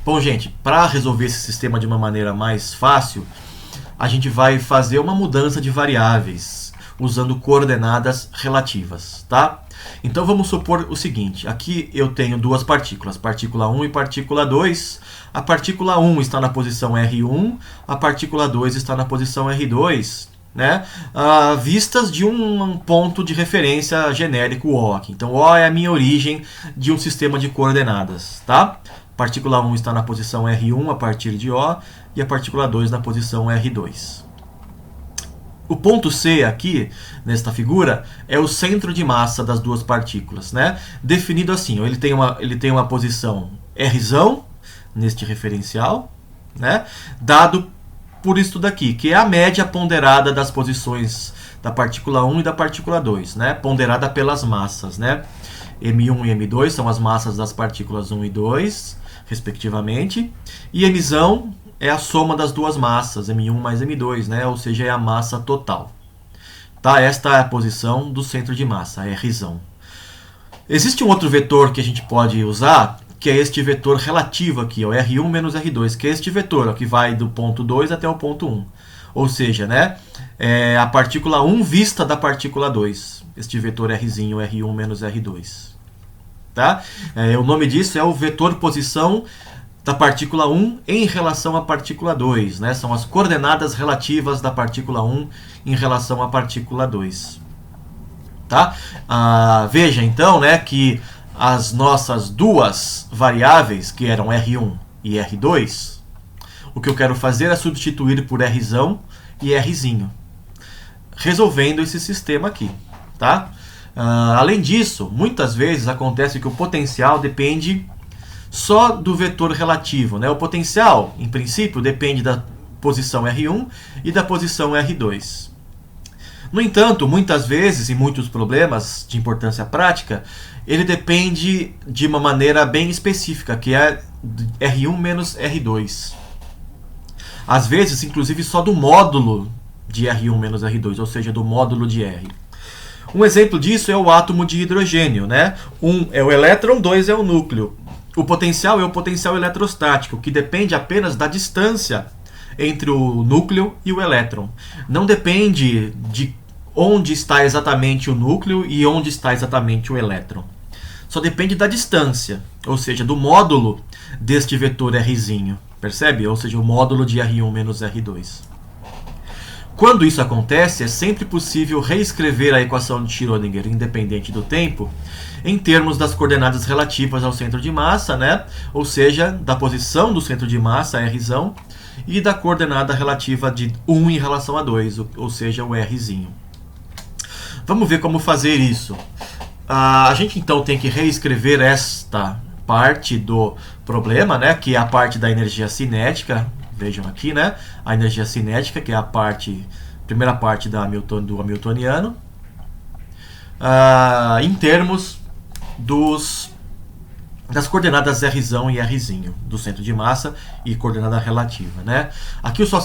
Bom, gente, para resolver esse sistema de uma maneira mais fácil, a gente vai fazer uma mudança de variáveis usando coordenadas relativas, tá? Então vamos supor o seguinte, aqui eu tenho duas partículas, partícula 1 e partícula 2. A partícula 1 está na posição R1, a partícula 2 está na posição R2, né? Vistas de um ponto de referência genérico O aqui. Então O é a minha origem de um sistema de coordenadas, tá? A partícula 1 está na posição R1 a partir de O e a partícula 2 na posição R2. O ponto C aqui, nesta figura, é o centro de massa das duas partículas, né? Definido assim, ele tem uma posição Rzão, neste referencial, né? Dado por isso daqui, que é a média ponderada das posições da partícula 1 e da partícula 2, né? Ponderada pelas massas, né? M1 e M2 são as massas das partículas 1 e 2, respectivamente, e Mzão é a soma das duas massas, M1 mais M2, né? Ou seja, é a massa total. Tá? Esta é a posição do centro de massa, Rzão. Existe um outro vetor que a gente pode usar, que é este vetor relativo aqui, ó, R1 menos R2, que é este vetor ó, que vai do ponto 2 até o ponto 1. Ou seja, né, é a partícula 1 vista da partícula 2. Este vetor Rzinho, R1 menos R2. Tá? O nome disso é o vetor posição da partícula 1 em relação à partícula 2. Né? São as coordenadas relativas da partícula 1 em relação à partícula 2. Tá? Veja então, né, que as nossas duas variáveis, que eram R1 e R2, o que eu quero fazer é substituir por Rzão e Rzinho, resolvendo esse sistema aqui. Tá? Além disso, muitas vezes acontece que o potencial depende só do vetor relativo. Né? O potencial, em princípio, depende da posição R1 e da posição R2. No entanto, muitas vezes, em muitos problemas de importância prática, ele depende de uma maneira bem específica, que é R1 menos R2. Às vezes, inclusive, só do módulo de R1 menos R2, ou seja, do módulo de R. Um exemplo disso é o átomo de hidrogênio. Né? 1 é o elétron, 2 é o núcleo. O potencial é o potencial eletrostático, que depende apenas da distância entre o núcleo e o elétron. Não depende de onde está exatamente o núcleo e onde está exatamente o elétron. Só depende da distância, ou seja, do módulo deste vetor Rzinho. Percebe? Ou seja, o módulo de R1 menos R2. Quando isso acontece, é sempre possível reescrever a equação de Schrödinger, independente do tempo, em termos das coordenadas relativas ao centro de massa, né? Ou seja, da posição do centro de massa, Rzão, e da coordenada relativa de 1 em relação a 2, ou seja, o Rzinho. Vamos ver como fazer isso. A gente então tem que reescrever esta parte do problema, né, que é a parte da energia cinética. Vejam aqui, né, a energia cinética, que é a primeira parte do Hamiltoniano, em termos das coordenadas Rzão e Rzinho, do centro de massa e coordenada relativa. Né? Aqui eu só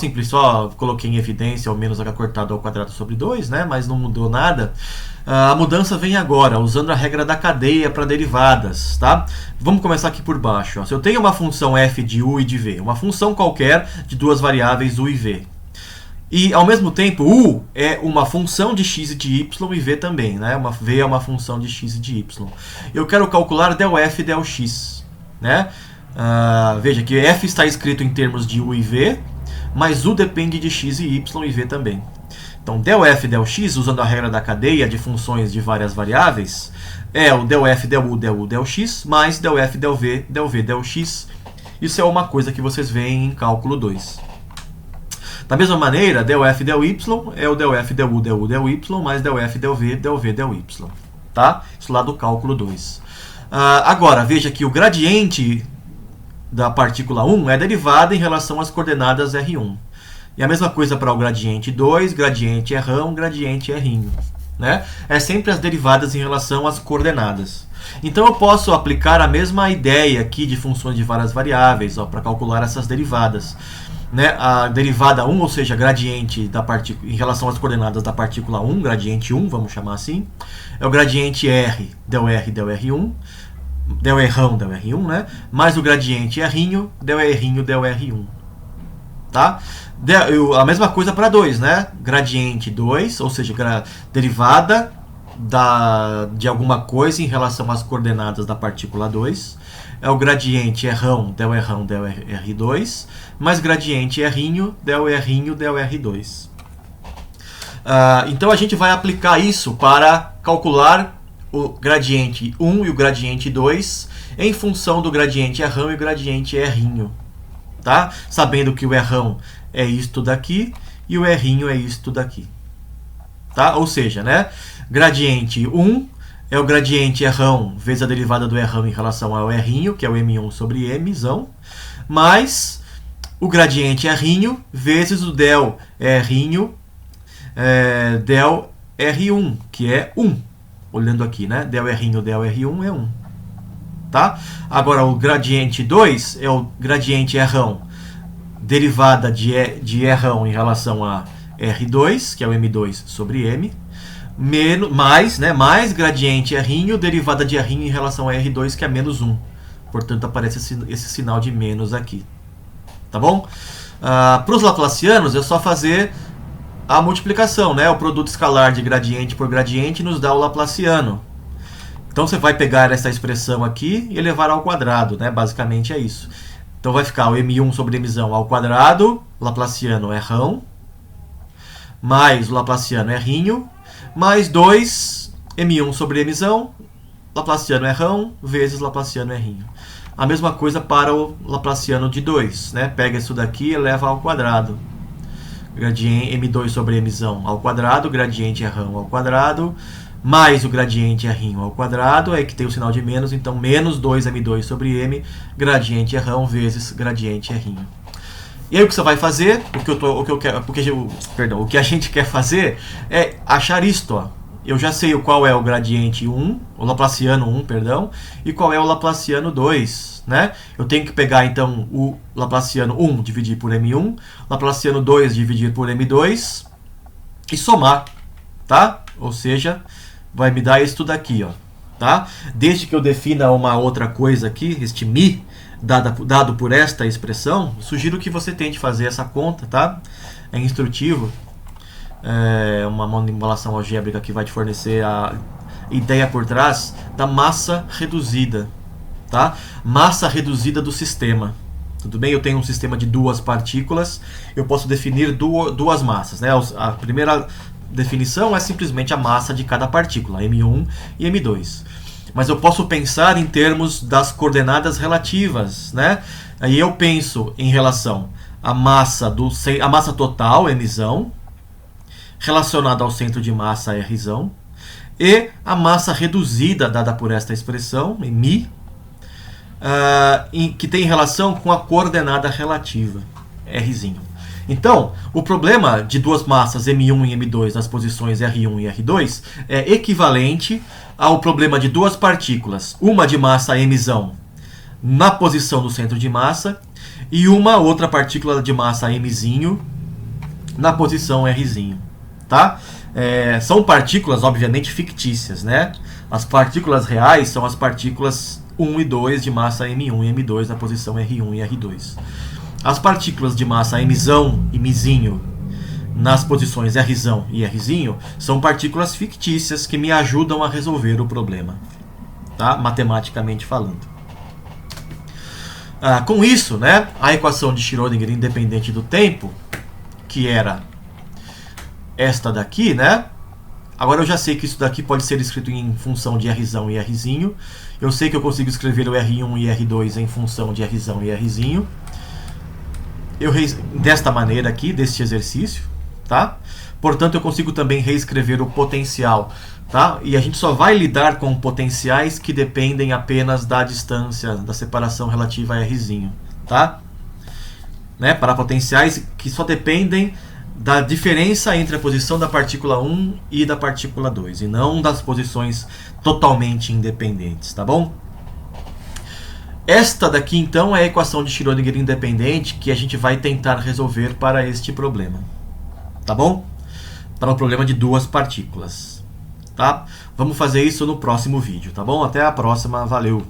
coloquei em evidência o menos h cortado ao quadrado sobre 2, né? Mas não mudou nada. A mudança vem agora, usando a regra da cadeia para derivadas. Tá? Vamos começar aqui por baixo. Ó. Se eu tenho uma função f de u e de v, uma função qualquer de duas variáveis u e v, e, ao mesmo tempo, u é uma função de x e de y e v também. Né? V é uma função de x e de y. Eu quero calcular del f e del x. Né? Veja que f está escrito em termos de u e v, mas u depende de x e y e v também. Então, del f e del x, usando a regra da cadeia de funções de várias variáveis, é o del f del u del x, mais del f del v del x. Isso é uma coisa que vocês veem em cálculo 2. Da mesma maneira, del f del y é o del f del u del y, mais del f del v del y. Tá? Isso lá do cálculo 2. Agora, veja que o gradiente da partícula 1 é derivada em relação às coordenadas R1. E a mesma coisa para o gradiente 2, gradiente Rão, gradiente Rinho. Né? É sempre as derivadas em relação às coordenadas. Então eu posso aplicar a mesma ideia aqui de funções de várias variáveis para calcular essas derivadas. Né? A derivada 1, ou seja, gradiente em relação às coordenadas da partícula 1, gradiente 1, vamos chamar assim, é o gradiente R del R1, del Rão, del R1, né? Mais o gradiente R'inho, del R'inho, del R1. Tá? A mesma coisa para 2, né? Gradiente 2, ou seja, derivada de alguma coisa em relação às coordenadas da partícula 2. É o gradiente Rão, del R2, mais gradiente R'inho, del R'inho, del R2. Então a gente vai aplicar isso para calcular o gradiente 1 e o gradiente 2 em função do gradiente Rão e o gradiente R'inho. Tá? Sabendo que o Rão é isto daqui e o R'inho é isto daqui. Tá? Ou seja, né? Gradiente 1 é o gradiente Rão vezes a derivada do Rão em relação ao R'inho, que é o M1 sobre Mzão, mais o gradiente R'inho vezes o del R'inho del R1, que é 1. Olhando aqui, né? Del R'inho, del R1 é 1. Tá? Agora, o gradiente 2 é o gradiente Rão, derivada de Rão em relação a R2, que é o M2 sobre M, mais gradiente R'inho, derivada de R'inho em relação a R2, que é menos 1. Portanto, aparece esse sinal de menos aqui. Tá bom? Para os laplacianos, é só fazer a multiplicação, né? O produto escalar de gradiente por gradiente nos dá o laplaciano. Então você vai pegar essa expressão aqui e elevar ao quadrado, né? Basicamente é isso. Então vai ficar o M1 sobre Mzão ao quadrado, Laplaciano é Rão, mais o Laplaciano é R'inho, mais 2 M1 sobre Mzão, Laplaciano é Rão, vezes Laplaciano é R'inho. A mesma coisa para o Laplaciano de 2, né? Pega isso daqui e eleva ao quadrado. Gradiente M2 sobre Mzão ao quadrado, gradiente é Rão ao quadrado, mais o gradiente R'inho ao quadrado, é que tem o sinal de menos, então menos 2m2 sobre m, gradiente Rão vezes gradiente R'inho. E aí o que você vai fazer, o que a gente quer fazer é achar isto, ó. Eu já sei qual é o gradiente 1, o Laplaciano 1, perdão, e qual é o Laplaciano 2, né? Eu tenho que pegar então o Laplaciano 1 dividir por M1, Laplaciano 2 dividir por M2 e somar, tá? Ou seja, vai me dar isso daqui, ó, tá? Desde que eu defina uma outra coisa aqui, este mi, dado por esta expressão, sugiro que você tente fazer essa conta, tá? É instrutivo. É uma manipulação algébrica que vai te fornecer a ideia por trás da massa reduzida, tá? Massa reduzida do sistema. Tudo bem? Eu tenho um sistema de duas partículas, eu posso definir duas massas, né? A primeira definição é simplesmente a massa de cada partícula, M1 e M2. Mas eu posso pensar em termos das coordenadas relativas, né? Aí eu penso em relação à massa total, Mzão, relacionada ao centro de massa, Rzão, e a massa reduzida dada por esta expressão, mi, que tem relação com a coordenada relativa, Rzinho. Então, o problema de duas massas M1 e M2 nas posições R1 e R2 é equivalente ao problema de duas partículas, uma de massa Mzão na posição do centro de massa e uma outra partícula de massa Mzinho na posição Rzinho. Tá? São partículas, obviamente, fictícias, né? As partículas reais são as partículas 1 e 2 de massa M1 e M2 na posição R1 e R2. As partículas de massa Mzão e Mzinho nas posições Rzão e Rzinho são partículas fictícias que me ajudam a resolver o problema, tá? Matematicamente falando. Com isso, né, a equação de Schrödinger independente do tempo, que era esta daqui, né? Agora eu já sei que isso daqui pode ser escrito em função de Rzão e Rzinho. Eu sei que eu consigo escrever o R1 e R2 em função de Rzão e Rzinho. Desta maneira aqui, deste exercício, tá? Portanto, eu consigo também reescrever o potencial, tá? E a gente só vai lidar com potenciais que dependem apenas da distância, da separação relativa a Rzinho, tá? Né? Para potenciais que só dependem da diferença entre a posição da partícula 1 e da partícula 2, e não das posições totalmente independentes, tá bom? Esta daqui, então, é a equação de Schrödinger independente que a gente vai tentar resolver para este problema, tá bom? Para o problema de duas partículas, tá? Vamos fazer isso no próximo vídeo, tá bom? Até a próxima, valeu!